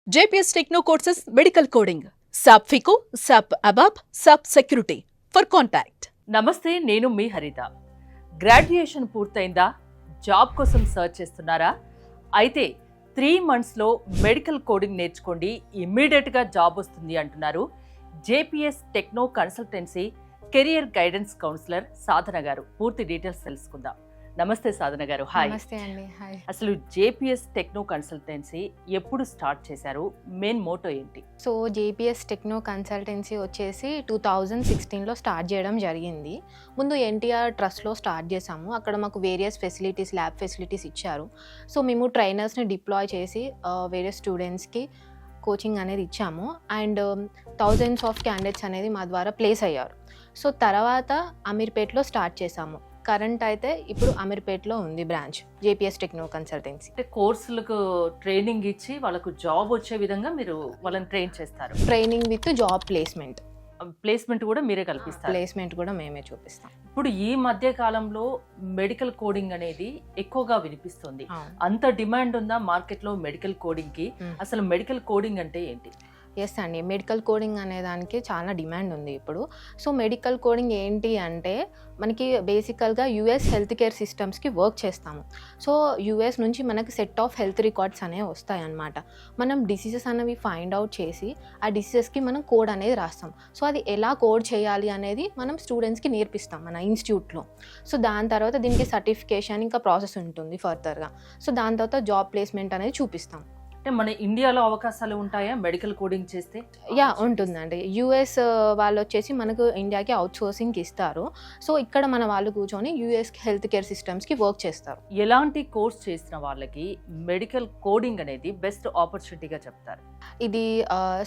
JPS Techno Courses Medical Coding, SAP FICO, SAP ABAP, SAP Security. For contact. నమస్తే, నేను మీ హరిత. Graduation పూర్తయిందా? Job కోసం search చేస్తున్నారా? అయితే 3 monthsలో మెడికల్ కోడింగ్ నేర్చుకోండి, ఇమ్మీడియట్గా జాబ్ వస్తుంది అంటున్నారు JPS techno consultancy career guidance counsellor Sadhana గారు. పూర్తి డీటెయిల్స్ తెలుసుకుందాం. నమస్తే సాధన గారు. హాయ్. నమస్తే అండి. హాయ్. అసలు JPS టెక్నో కన్సల్టెన్సీ ఎప్పుడు స్టార్ట్ చేశారు? మెయిన్ మోటో ఏంటి? సో JPS టెక్నో కన్సల్టెన్సీ వచ్చేసి 2016లో స్టార్ట్ చేయడం జరిగింది. ముందు NTR ట్రస్ట్లో స్టార్ట్ చేసాము. అక్కడ మాకు వేరియస్ ఫెసిలిటీస్, ల్యాబ్ ఫెసిలిటీస్ ఇచ్చారు. సో మేము ట్రైనర్స్ని డిప్లాయ్ చేసి వేరియస్ స్టూడెంట్స్కి కోచింగ్ అనేది ఇచ్చాము. అండ్ థౌజండ్స్ ఆఫ్ క్యాండిడేట్స్ అనేది మా ద్వారా ప్లేస్ అయ్యారు. సో తర్వాత అమీర్పేట్లో స్టార్ట్ చేసాము. కరెంట్ అయితే ఇప్పుడు అమీర్పేట్లో ఉంది బ్రాంచ్ JPS టెక్నో కన్సల్టెన్సీ. అంటే కోర్సులకు ట్రైనింగ్ ఇచ్చి వాళ్ళకు జాబ్ వచ్చే విధంగా మీరు వాళ్ళని ట్రైన్ చేస్తారు. Training with job placement. Placement కూడా మీరే కల్పిస్తారు. ప్లేస్మెంట్ కూడా మేమే చూపిస్తాం. ఇప్పుడు ఈ మధ్య కాలంలో మెడికల్ కోడింగ్ అనేది ఎక్కువగా వినిపిస్తుంది. అంత డిమాండ్ ఉందా మార్కెట్ లో మెడికల్ కోడింగ్ కి? అసలు మెడికల్ కోడింగ్ అంటే ఏంటి? ఎస్ అండి, మెడికల్ కోడింగ్ అనే దానికి చాలా డిమాండ్ ఉంది ఇప్పుడు. సో మెడికల్ కోడింగ్ ఏంటి అంటే మనకి బేసికల్గా US హెల్త్ కేర్ సిస్టమ్స్కి వర్క్ చేస్తాము. సో US నుంచి మనకి సెట్ ఆఫ్ హెల్త్ రికార్డ్స్ అనేవి వస్తాయన్నమాట. మనం డిసీజెస్ అనేవి ఫైండ్ అవుట్ చేసి ఆ డిసీజెస్కి మనం కోడ్ అనేది రాస్తాం. సో అది ఎలా కోడ్ చేయాలి అనేది మనం స్టూడెంట్స్కి నేర్పిస్తాం మన ఇన్స్టిట్యూట్లో. సో దాని తర్వాత దీనికి సర్టిఫికేషన్ ఇంకా ప్రాసెస్ ఉంటుంది ఫర్దర్గా. సో దాని తర్వాత జాబ్ ప్లేస్మెంట్ అనేది చూపిస్తాం. అంటే మన ఇండియాలో అవకాశాలు ఉంటాయా మెడికల్ కోడింగ్ చేస్తే? యా, ఉంటుందండి. US వాళ్ళు వచ్చేసి మనకు ఇండియాకి అవుట్ సోర్సింగ్కి ఇస్తారు. సో ఇక్కడ మన వాళ్ళు కూర్చొని US హెల్త్ కేర్ సిస్టమ్స్కి వర్క్ చేస్తారు. ఎలాంటి కోర్స్ చేసిన వాళ్ళకి మెడికల్ కోడింగ్ అనేది బెస్ట్ ఆపర్చునిటీగా చెప్తారు? ఇది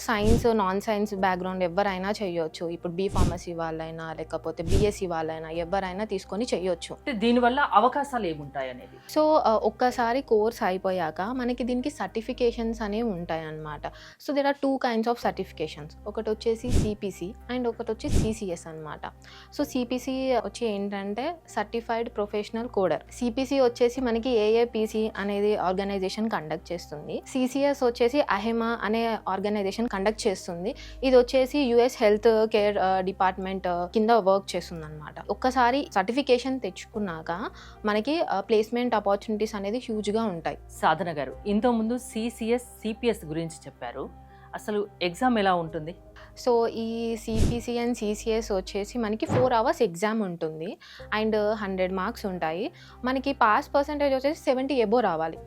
సైన్స్, నాన్ సైన్స్ బ్యాక్గ్రౌండ్ ఎవరైనా చేయొచ్చు. ఇప్పుడు B.Pharmacy వాళ్ళైనా లేకపోతే BSc వాళ్ళైనా ఎవరైనా తీసుకొని చేయొచ్చు. దీనివల్ల అవకాశాలు ఏముంటాయి అనేది? సో ఒక్కసారి కోర్స్ అయిపోయాక మనకి దీనికి సర్టిఫికేషన్స్ అనేవి ఉంటాయి అన్నమాట. So there are 2 kinds of certifications. ఒకటి వచ్చేసి CPC అండ్ ఒకటి వచ్చి CCS అనమాట. సో CPC వచ్చి ఏంటంటే సర్టిఫైడ్ ప్రొఫెషనల్ కోడర్. CPC వచ్చేసి మనకి AAPC అనేది ఆర్గనైజేషన్ కండక్ట్ చేస్తుంది. CCS వచ్చేసి అహెమా అనే ఆర్గనైజేషన్ కండక్ట్ చేస్తుంది. ఇది వచ్చేసి US హెల్త్ కేర్ డిపార్ట్మెంట్ కింద వర్క్ చేస్తుంది అనమాట. ఒక్కసారి సర్టిఫికేషన్ తెచ్చుకున్నాక మనకి ప్లేస్మెంట్ ఆపర్చునిటీస్ అనేది హ్యూజ్గా ఉంటాయి. సాధన గారు, ఇంతకుముందు CCS, CPS గురించి చెప్పారు. అసలు ఎగ్జామ్ ఎలా ఉంటుంది? సో ఈ CPC అండ్ CCS వచ్చేసి మనకి 4 hours ఎగ్జామ్ ఉంటుంది అండ్ 100 marks ఉంటాయి. మనకి పాస్ పర్సెంటేజ్ వచ్చేసి 70 above రావాలి.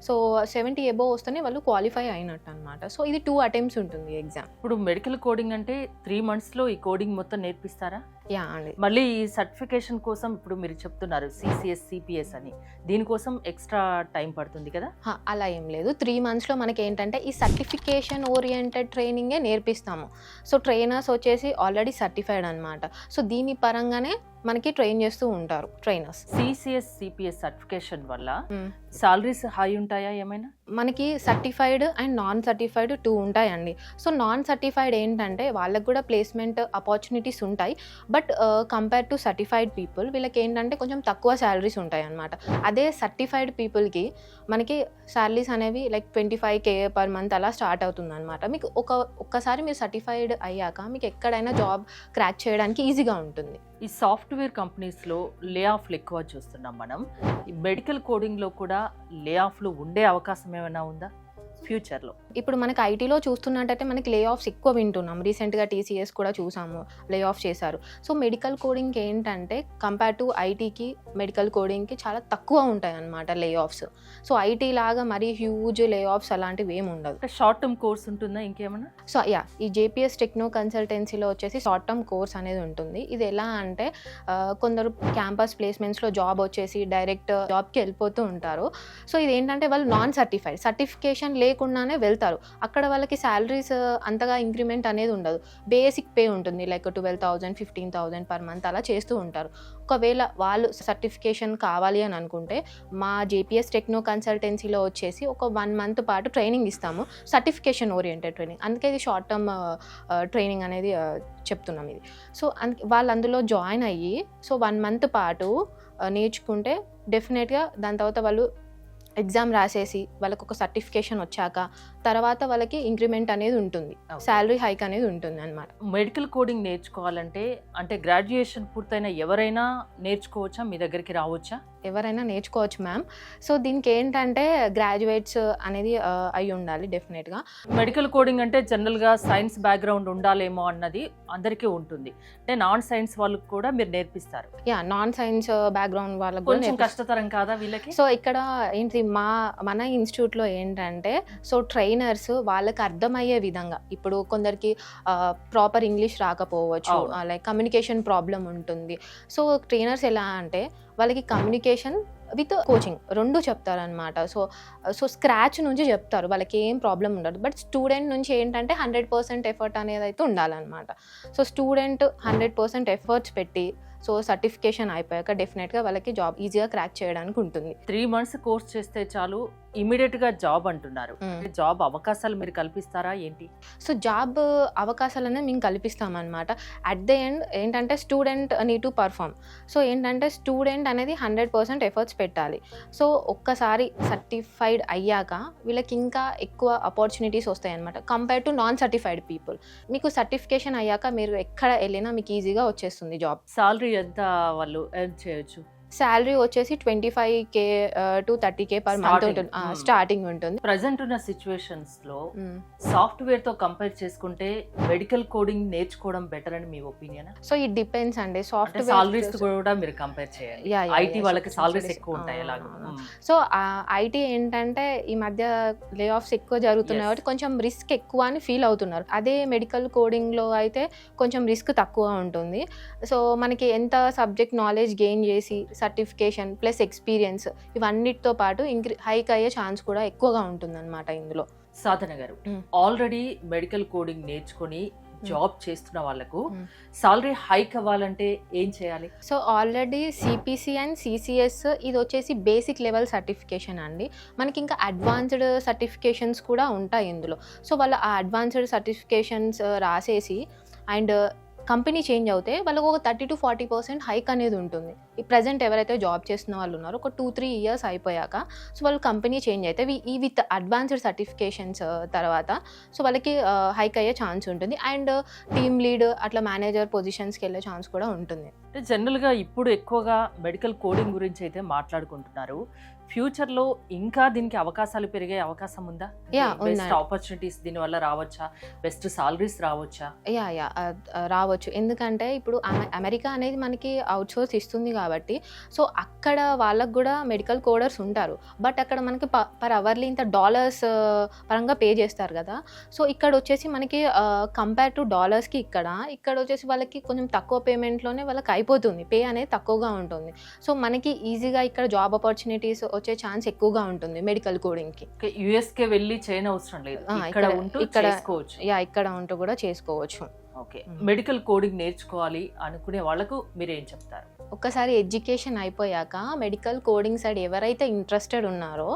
సో 70 above వస్తేనే వాళ్ళు క్వాలిఫై అయినట్టు అనమాట. సో ఇది 2 attempts ఉంటుంది ఎగ్జామ్. ఇప్పుడు మెడికల్ కోడింగ్ అంటే 3 monthsలో ఈ కోడింగ్ మొత్తం నేర్పిస్తారా? యా అండి. మళ్ళీ ఈ సర్టిఫికేషన్ కోసం ఇప్పుడు మీరు చెప్తున్నారు CCS, CPS అని, దీనికోసం ఎక్స్ట్రా టైం పడుతుంది కదా? అలా ఏం లేదు. 3 monthsలో మనకి ఏంటంటే ఈ సర్టిఫికేషన్ ఓరియంటెడ్ ట్రైనింగే నేర్పిస్తాము. సో ట్రైనర్స్ వచ్చేసి ఆల్రెడీ సర్టిఫైడ్ అనమాట. సో దీని పరంగానే మనకి ట్రైన్ చేస్తూ ఉంటారు ట్రైనర్స్. CCS, CPS సర్టిఫికేషన్ వల్ల సాలరీస్ హై ఉంటాయా ఏమైనా? మనకి సర్టిఫైడ్ అండ్ నాన్ సర్టిఫైడ్ 2 ఉంటాయండి. సో నాన్ సర్టిఫైడ్ ఏంటంటే వాళ్ళకు కూడా ప్లేస్మెంట్ ఆపర్చునిటీస్ ఉంటాయి. But compare to certified people వీళ్ళకి ఏంటంటే కొంచెం తక్కువ శాలరీస్ ఉంటాయి అన్నమాట. అదే సర్టిఫైడ్ పీపుల్కి మనకి శాలరీస్ అనేవి లైక్ 25K per month అలా స్టార్ట్ అవుతుంది అనమాట. మీకు ఒక్కసారి మీరు సర్టిఫైడ్ అయ్యాక మీకు ఎక్కడైనా జాబ్ క్రాక్ చేయడానికి ఈజీగా ఉంటుంది. ఈ సాఫ్ట్వేర్ కంపెనీస్లో లే ఆఫ్లు ఎక్కువ చూస్తున్నాం మనం. ఈ మెడికల్ కోడింగ్లో కూడా లే ఆఫ్లు ఉండే అవకాశం ఏమైనా ఉందా ఫ్యూచర్లో? ఇప్పుడు మనకి ఐటీలో చూస్తున్నట్టయితే మనకి లే ఆఫ్స్ ఎక్కువ వింటున్నాం. రీసెంట్గా TCS కూడా చూసాము, లే ఆఫ్ చేశారు. సో మెడికల్ కోడింగ్కి ఏంటంటే కంపేర్ టు ఐటీకి మెడికల్ కోడింగ్కి చాలా తక్కువ ఉంటాయి అన్నమాట లే ఆఫ్స్. సో ఐటీ లాగా మరీ హ్యూజ్ లే ఆఫ్స్ అలాంటివి ఏమి ఉండదు. షార్ట్ టర్మ్ కోర్స్ ఉంటుందా ఇంకేమైనా? సో యా, ఈ JPS టెక్నో కన్సల్టెన్సీలో వచ్చేసి షార్ట్ టర్మ్ కోర్స్ అనేది ఉంటుంది. ఇది ఎలా అంటే కొందరు క్యాంపస్ ప్లేస్మెంట్స్లో జాబ్ వచ్చేసి డైరెక్ట్ జాబ్కి వెళ్ళిపోతూ ఉంటారు. సో ఇది ఏంటంటే వాళ్ళు నాన్ సర్టిఫైడ్, సర్టిఫికేషన్ లేకుండానే వెళ్తారు. అక్కడ వాళ్ళకి శాలరీస్ అంతగా ఇంక్రిమెంట్ అనేది ఉండదు. బేసిక్ పే ఉంటుంది, లైక్ 12,000, 15,000 per month అలా చేస్తూ ఉంటారు. ఒకవేళ వాళ్ళు సర్టిఫికేషన్ కావాలి అని అనుకుంటే మా JPS టెక్నో కన్సల్టెన్సీలో వచ్చేసి ఒక 1 month పాటు ట్రైనింగ్ ఇస్తాము, సర్టిఫికేషన్ ఓరియంటెడ్ ట్రైనింగ్. అందుకే ఇది షార్ట్ టర్మ్ ట్రైనింగ్ అనేది చెప్తున్నాం ఇది. సో వాళ్ళు అందులో జాయిన్ అయ్యి సో 1 month పాటు నేర్చుకుంటే డెఫినెట్గా దాని తర్వాత వాళ్ళు ఎగ్జామ్ రాసేసి వాళ్ళకి ఒక సర్టిఫికేషన్ వచ్చాక తర్వాత వాళ్ళకి ఇంక్రిమెంట్ అనేది ఉంటుంది, శాలరీ హైక్ అనేది ఉంటుంది అనమాట. మెడికల్ కోడింగ్ నేర్చుకోవాలంటే అంటే గ్రాడ్యుయేషన్ పూర్తయిన ఎవరైనా నేర్చుకోవచ్చా, మీ దగ్గరికి రావచ్చా? ఎవరైనా నేర్చుకోవచ్చు మ్యామ్. సో దీనికి ఏంటంటే గ్రాడ్యుయేట్స్ అనేది అయి ఉండాలి డెఫినెట్గా. మెడికల్ కోడింగ్ అంటే జనరల్గా సైన్స్ బ్యాక్గ్రౌండ్ ఉండాలేమో అన్నది అందరికీ ఉంటుంది. అంటే నాన్ సైన్స్ వాళ్ళకి కూడా మీరు నేర్పిస్తారు. నాన్ సైన్స్ బ్యాక్గ్రౌండ్ వాళ్ళకి కొంచెం కష్టతరం కాదా వీళ్ళకి? సో ఇక్కడ ఏంటి మన ఇన్స్టిట్యూట్లో ఏంటంటే సో ట్రైనర్స్ వాళ్ళకి అర్థమయ్యే విధంగా, ఇప్పుడు కొందరికి ప్రాపర్ ఇంగ్లీష్ రాకపోవచ్చు, లైక్ కమ్యూనికేషన్ ప్రాబ్లం ఉంటుంది. సో ట్రైనర్స్ ఎలా అంటే వాళ్ళకి కమ్యూనికేషన్ విత్ కోచింగ్ రెండు చెప్తారనమాట. సో స్క్రాచ్ నుంచి చెప్తారు, వాళ్ళకి ఏం ప్రాబ్లం ఉండదు. బట్ స్టూడెంట్ నుంచి ఏంటంటే 100% ఎఫర్ట్ అనేది అయితే ఉండాలన్నమాట. సో స్టూడెంట్ 100% ఎఫర్ట్స్ పెట్టి సో సర్టిఫికేషన్ అయిపోయాక డెఫినెట్గా వాళ్ళకి జాబ్ ఈజీగా క్రాక్ చేయడానికి ఉంటుంది. 3 months కోర్స్ చేస్తే చాలు ఇమీడియట్గా జాబ్ అంటున్నారు. జాబ్ అవకాశాలు మీరు కల్పిస్తారా ఏంటి? సో జాబ్ అవకాశాలు అనేది మేము కల్పిస్తామన్నమాట. అట్ ద ఎండ్ ఏంటంటే student need to perform. So ఏంటంటే స్టూడెంట్ అనేది 100% ఎఫర్ట్స్ పెట్టాలి. సో ఒక్కసారి సర్టిఫైడ్ అయ్యాక వీళ్ళకి ఇంకా ఎక్కువ ఆపర్చునిటీస్ వస్తాయి అన్నమాట compare to non certified people. మీకు సర్టిఫికేషన్ అయ్యాక మీరు ఎక్కడ వెళ్ళినా మీకు ఈజీగా వచ్చేస్తుంది జాబ్. సాలరీ ఎంత వాళ్ళు ఎర్న్ చేయొచ్చు? శాలరీ వచ్చేసి 25K to 30K per month ఉంటుంది, స్టార్టింగ్ ఉంటుంది. ప్రజెంట్ ఉన్న సిచ్యువేషన్స్ లో సాఫ్ట్వేర్ తో కంపేర్ చేసుకుంటే మెడికల్ కోడింగ్ నేర్చుకోవడం బెటర్ అని మీ ఒపీనియన్? సో ఇట్ డిపెండ్స్ అండి. సాఫ్ట్వేర్ సాలరీస్ కూడా మీరు కంపేర్ చేయాలి. ఐటీ వాళ్ళకి సాలరీస్ ఎక్కువ ఉంటాయి ఎలాగో. సో ఐటీ ఏంటంటే ఈ మధ్య లే ఆఫ్స్ ఎక్కువ జరుగుతున్నాయి కాబట్టి కొంచెం రిస్క్ ఎక్కువ అని ఫీల్ అవుతున్నారు. అదే మెడికల్ కోడింగ్ లో అయితే కొంచెం రిస్క్ తక్కువ ఉంటుంది. సో మనకి ఎంత సబ్జెక్ట్ నాలెడ్జ్ గెయిన్ చేసి సర్టిఫికేషన్ ప్లస్ ఎక్స్పీరియన్స్ ఇవన్నిటితో పాటు హైక్ అయ్యే ఛాన్స్ కూడా ఎక్కువగా ఉంటుంది అనమాట ఇందులో. సాధన గారు, ఆల్రెడీ మెడికల్ కోడింగ్ నేర్చుకొని జాబ్ చేస్తున్న వాళ్ళకు సాలరీ హైక్ అవ్వాలంటే ఏం చేయాలి? So already CPC and CCS ఇది వచ్చేసి బేసిక్ లెవెల్ సర్టిఫికేషన్ అండి. మనకి ఇంకా అడ్వాన్స్డ్ సర్టిఫికేషన్స్ కూడా ఉంటాయి ఇందులో. సో వాళ్ళు ఆ అడ్వాన్స్డ్ సర్టిఫికేషన్స్ రాసేసి అండ్ కంపెనీ చేంజ్ అవుతే వాళ్ళకు ఒక 30 to 40% హైక్ అనేది ఉంటుంది. ఈ ప్రజెంట్ ఎవరైతే జాబ్ చేస్తున్న వాళ్ళు ఉన్నారో ఒక 2-3 years అయిపోయాక సో వాళ్ళు కంపెనీ చేంజ్ అయితే ఈ విత్ అడ్వాన్స్డ్ సర్టిఫికేషన్స్ తర్వాత సో వాళ్ళకి హైక్ అయ్యే ఛాన్స్ ఉంటుంది. అండ్ టీమ్ లీడ్ అట్లా మేనేజర్ పొజిషన్స్కి వెళ్ళే ఛాన్స్ కూడా ఉంటుంది. జనరల్గా ఇప్పుడు ఎక్కువగా మెడికల్ కోడింగ్ గురించి అయితే మాట్లాడుకుంటున్నారు. ఫ్యూచర్ లో ఇంకా దీనికి అవకాశాలు పెరిగే అవకాశం ఉందా? బెస్ట్ ఆపర్చునిటీస్ దీని వల్ల రావచ్చా? బెస్ట్ సాలరీస్ రావచ్చా? రావచ్చు. ఎందుకంటే ఇప్పుడు అమెరికా అనేది మనకి అవుట్ సోర్స్ ఇస్తుంది కాబట్టి సో అక్కడ వాళ్ళకు కూడా మెడికల్ కోడర్స్ ఉంటారు. బట్ అక్కడ మనకి పర్ అవర్లీ ఇంత డాలర్స్ పరంగా పే చేస్తారు కదా. సో ఇక్కడ వచ్చేసి మనకి కంపేర్ టు డాలర్స్కి ఇక్కడ వచ్చేసి వాళ్ళకి కొంచెం తక్కువ పేమెంట్లోనే వాళ్ళకి అయిపోతుంది, పే అనేది తక్కువగా ఉంటుంది. సో మనకి ఈజీగా ఇక్కడ జాబ్ ఆపర్చునిటీస్ వచ్చే ఛాన్స్ ఎక్కువగా ఉంటుంది మెడికల్ కోడింగ్ కి. యుఎస్ కే వెళ్ళి చేయని అవసరం లేదు, ఇక్కడ ఉంటూ కూడా చేసుకోవచ్చు. ఓకే, మెడికల్ కోడింగ్ నేర్చుకోవాలి అనుకునే వాళ్ళకు మీరేం చెప్తారు? ఒక్కసారి ఎడ్యుకేషన్ అయిపోయాక మెడికల్ కోడింగ్ సైడ్ ఎవరైతే ఇంట్రెస్టెడ్ ఉన్నారో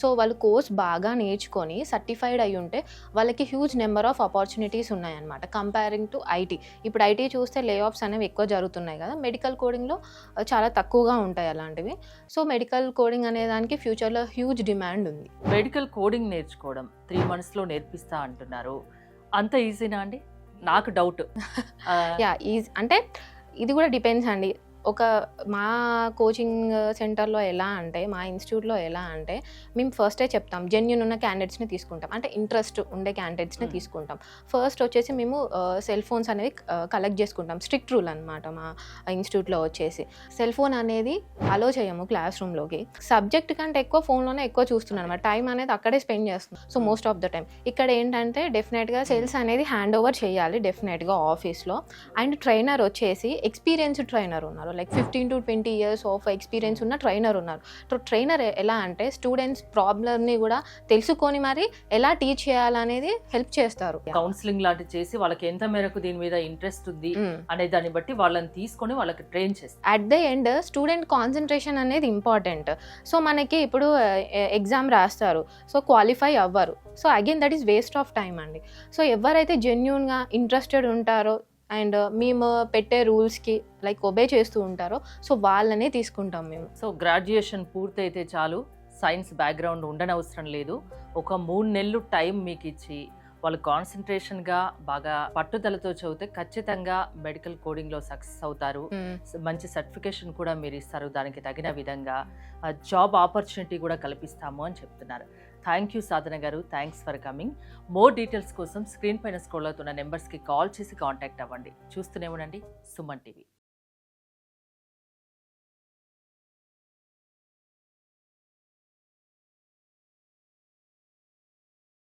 సో వాళ్ళు కోర్స్ బాగా నేర్చుకొని సర్టిఫైడ్ అయి ఉంటే వాళ్ళకి హ్యూజ్ నెంబర్ ఆఫ్ ఆపర్చునిటీస్ ఉన్నాయన్నమాట కంపేరింగ్ టు ఐటీ. ఇప్పుడు ఐటీ చూస్తే లే ఆఫ్స్ అనేవి ఎక్కువ జరుగుతున్నాయి కదా, మెడికల్ కోడింగ్లో చాలా తక్కువగా ఉంటాయి అలాంటివి. సో మెడికల్ కోడింగ్ అనే దానికి ఫ్యూచర్లో హ్యూజ్ డిమాండ్ ఉంది. మెడికల్ కోడింగ్ నేర్చుకోవడం 3 months అంటున్నారు, అంత ఈజీనా అండి? నాకు డౌట్. అంటే ఇది కూడా డిపెండ్స్ అండి. మా కోచింగ్ సెంటర్లో ఎలా అంటే మా ఇన్స్టిట్యూట్లో ఎలా అంటే మేము ఫస్టే చెప్తాం జెన్యూన్ ఉన్న క్యాండిడేట్స్ని తీసుకుంటాం, అంటే ఇంట్రెస్ట్ ఉండే క్యాండిడేట్స్ని తీసుకుంటాం. ఫస్ట్ వచ్చేసి మేము సెల్ ఫోన్స్ అనేవి కలెక్ట్ చేసుకుంటాం, స్ట్రిక్ట్ రూల్ అనమాట మా ఇన్స్టిట్యూట్లో వచ్చేసి. సెల్ ఫోన్ అనేది అలో చేయము క్లాస్ రూమ్లోకి. సబ్జెక్ట్ కంటే ఎక్కువ ఫోన్లోనే ఎక్కువ చూస్తున్నాం అనమాట, టైం అనేది అక్కడే స్పెండ్ చేస్తున్నాం. So most of the time ఇక్కడ ఏంటంటే డెఫినెట్గా సేల్స్ అనేది హ్యాండ్ ఓవర్ చేయాలి డెఫినెట్గా ఆఫీస్లో. అండ్ ట్రైనర్ వచ్చేసి ఎక్స్పీరియన్స్డ్ ట్రైనర్ ఉన్నారు, like 15 to 20 years of experience ఉన్న ట్రైనర్ ఉన్నారు. సో ట్రైనర్ ఎలా అంటే స్టూడెంట్స్ ప్రాబ్లమ్ని కూడా తెలుసుకొని మరి ఎలా టీచ్ చేయాలనేది హెల్ప్ చేస్తారు. కౌన్సిలింగ్ లాంటి చేసి వాళ్ళకి ఎంత మేరకు దీని మీద ఇంట్రెస్ట్ ఉంది అనే దాన్ని బట్టి వాళ్ళని తీసుకొని వాళ్ళకి ట్రైన్ చేస్తారు. At the end student concentration అనేది ఇంపార్టెంట్. సో మనకి ఇప్పుడు ఎగ్జామ్ రాస్తారు, సో క్వాలిఫై అవ్వరు, so again that is waste of time అండి. సో ఎవరైతే జెన్యూన్గా ఇంట్రెస్టెడ్ ఉంటారో అండ్ మేము పెట్టే రూల్స్కి లైక్ ఒబే చేస్తూ ఉంటారో సో వాళ్ళనే తీసుకుంటాం మేము. సో గ్రాడ్యుయేషన్ పూర్తయితే చాలు సైన్స్ బ్యాక్గ్రౌండ్ ఉండనవసరం లేదు. ఒక 3 నెలలు టైం మీకు ఇచ్చి వాళ్ళు కాన్సన్ట్రేషన్గా బాగా పట్టుదలతో చదివితే ఖచ్చితంగా మెడికల్ కోడింగ్లో సక్సెస్ అవుతారు. మంచి సర్టిఫికేషన్ కూడా మీరు ఇస్తారు. దానికి తగిన విధంగా జాబ్ ఆపర్చునిటీ కూడా కల్పిస్తాము అని చెప్తున్నారు. థ్యాంక్ యూ సాధన గారు, thanks for coming. More details కోసం స్క్రీన్ పైన స్క్రోల్ అవుతున్న నెంబర్స్కి కాల్ చేసి కాంటాక్ట్ అవ్వండి. చూస్తూనే ఉండండి సుమన్ టీవీ.